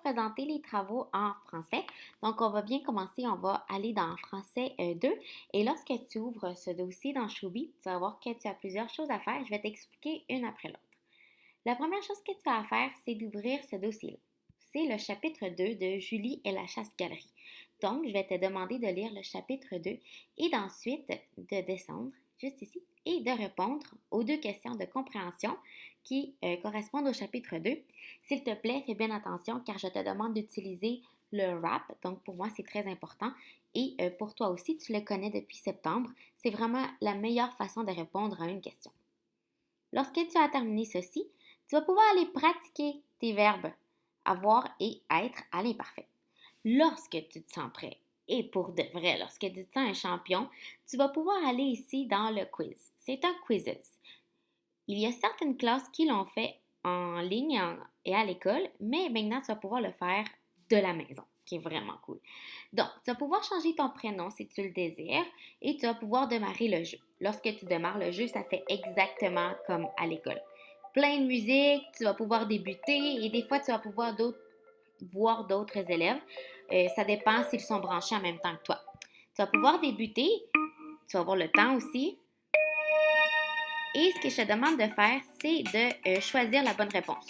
présenter les travaux en français. Donc, on va bien commencer. On va aller dans français 2. Et lorsque tu ouvres ce dossier dans Choubi, tu vas voir que tu as plusieurs choses à faire. Je vais t'expliquer une après l'autre. La première chose que tu as à faire, c'est d'ouvrir ce dossier-là. C'est le chapitre 2 de Julie et la chasse-galerie. Donc, je vais te demander de lire le chapitre 2 et d'ensuite de descendre juste ici et de répondre aux deux questions de compréhension qui correspondent au chapitre 2. S'il te plaît, fais bien attention car je te demande d'utiliser le rap. Donc, pour moi, c'est très important. Et pour toi aussi, tu le connais depuis septembre. C'est vraiment la meilleure façon de répondre à une question. Lorsque tu as terminé ceci, tu vas pouvoir aller pratiquer tes verbes avoir et être à l'imparfait. Lorsque tu te sens prêt, et pour de vrai, lorsque tu te sens un champion, tu vas pouvoir aller ici dans le quiz. C'est un quizzes. Il y a certaines classes qui l'ont fait en ligne et à l'école, mais maintenant tu vas pouvoir le faire de la maison, ce qui est vraiment cool. Donc, tu vas pouvoir changer ton prénom si tu le désires et tu vas pouvoir démarrer le jeu. Lorsque tu démarres le jeu, ça fait exactement comme à l'école. Plein de musique, tu vas pouvoir débuter et des fois tu vas pouvoir voir d'autres élèves. Ça dépend s'ils sont branchés en même temps que toi. Tu vas pouvoir débuter, tu vas avoir le temps aussi. Et ce que je te demande de faire, c'est de choisir la bonne réponse.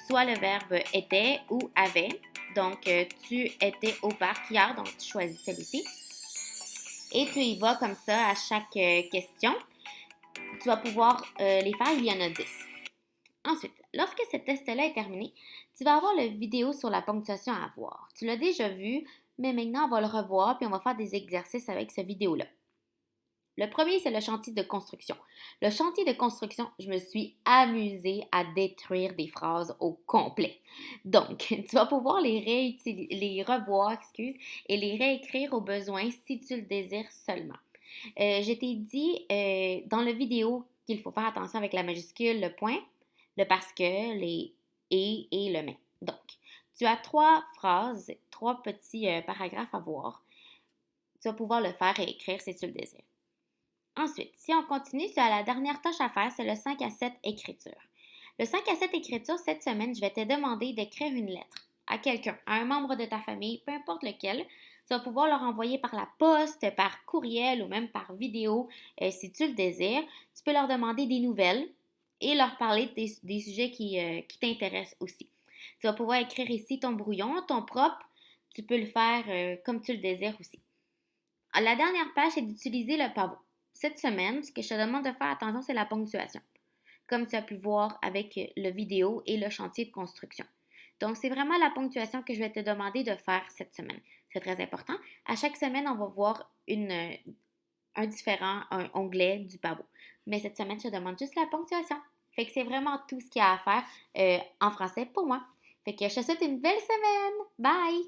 Soit le verbe était ou avait. Donc, tu étais au parc hier, donc tu choisis celui-ci. Et tu y vas comme ça à chaque question. Tu vas pouvoir les faire, il y en a 10. Ensuite, lorsque ce test-là est terminé, tu vas avoir la vidéo sur la ponctuation à voir. Tu l'as déjà vu, mais maintenant on va le revoir puis on va faire des exercices avec cette vidéo-là. Le premier, c'est le chantier de construction. Le chantier de construction, je me suis amusée à détruire des phrases au complet. Donc, tu vas pouvoir les revoir, et les réécrire au besoin si tu le désires seulement. Je t'ai dit dans la vidéo qu'il faut faire attention avec la majuscule, le point, le parce que, les et le mais. Donc, tu as trois phrases, trois petits paragraphes à voir. Tu vas pouvoir le faire et écrire si tu le désires. Ensuite, si on continue, tu as la dernière tâche à faire, c'est le 5 à 7 écriture. Le 5 à 7 écriture, cette semaine, je vais te demander d'écrire une lettre à quelqu'un, à un membre de ta famille, peu importe lequel. Tu vas pouvoir leur envoyer par la poste, par courriel ou même par vidéo si tu le désires. Tu peux leur demander des nouvelles et leur parler des sujets qui t'intéressent aussi. Tu vas pouvoir écrire ici ton brouillon, ton propre. Tu peux le faire comme tu le désires aussi. La dernière page, c'est d'utiliser le pavot. Cette semaine, ce que je te demande de faire attention, c'est la ponctuation, comme tu as pu voir avec le vidéo et le chantier de construction. Donc, c'est vraiment la ponctuation que je vais te demander de faire cette semaine. C'est très important. À chaque semaine, on va voir un onglet du pavot. Mais cette semaine, je te demande juste la ponctuation. Fait que c'est vraiment tout ce qu'il y a à faire en français pour moi. Fait que je te souhaite une belle semaine. Bye!